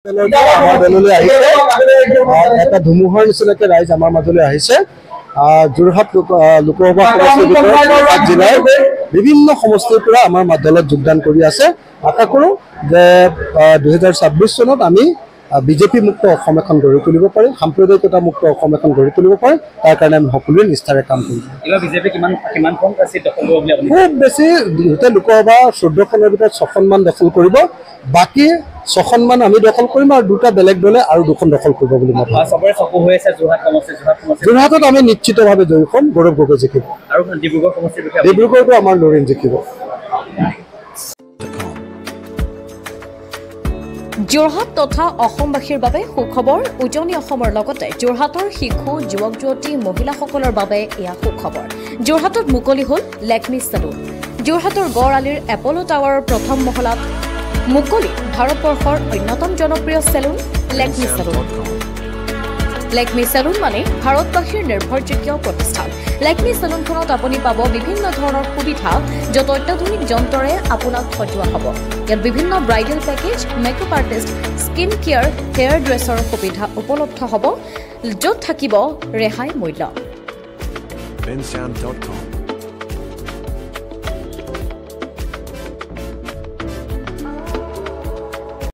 আমাৰ দললৈ আহিছে এটা ধুমুহাৰ নিচিনাকে ৰাইজ আমাৰ মাজলৈ আহিছে যোৰহাট লোকসভা সমষ্টিৰ ভিতৰত জিলাৰ বিভিন্ন সমষ্টিৰ পৰা আমাৰ দলত যোগদান কৰি আছে আশা কৰোঁ যে 2026 চনত আমি বিজেপি মুক্ত অসম এখন গঢ়ি তুলিব পাৰিম সাম্প্ৰদায়িকতা মুক্ত অসম এখন গঢ়ি তুলিব পাৰিম তাৰ কাৰণে আমি সকলোৱে নিষ্ঠাৰে কাম কৰিম বিজেপি কিমান কম আছে দখল কৰিব বুলি আপুনি খুব বেছি গোটেই লোকসভা 14খনৰ ভিতৰত 6খনমান দখল কৰিব বাকী 6খনমান আমি দখল কৰিম আৰু দুটা বেলেগ দলে আৰু দুখন দখল কৰিব বুলি মই ভাবোঁ চবৰে চকু হৈ আছে যোৰহাটত আমি নিশ্চিতভাৱে জয়ী হ'ম গৌৰৱ গগৈ জিকিব আৰু ডিব্ৰুগড় সমষ্টিৰ বিষয়ে ডিব্ৰুগড়তো আমাৰ নৰেন জিকিব যোৰহাট তথা অসমবাসীৰ বাবে সুখবৰ উজনি অসমৰ লগতে যোৰহাটৰ শিশু যুৱক যুৱতী মহিলাসকলৰ বাবে এয়া সুখবৰ যোৰহাটত মুকলি হ'ল লেকমি চেলুন যোৰহাটৰ গড় আলিৰ এপলো টাৱাৰৰ প্ৰথম মহলাত মুকলি ভাৰতবৰ্ষৰ অন্যতম জনপ্ৰিয় salon Lakme salon Lakme salon মানে ভাৰতবাসীৰ নিৰ্ভৰযোগ্য প্ৰতিষ্ঠান লেকমি চেলুনখনত আপুনি পাব বিভিন্ন ধৰণৰ সুবিধা য'ত অত্যাধুনিক যন্ত্ৰৰে আপোনাক সজোৱা হ'ব ইয়াত বিভিন্ন bridal package makeup artist skin care hairdresser সুবিধা উপলব্ধ হ'ব য'ত থাকিব ৰেহাই মূল্য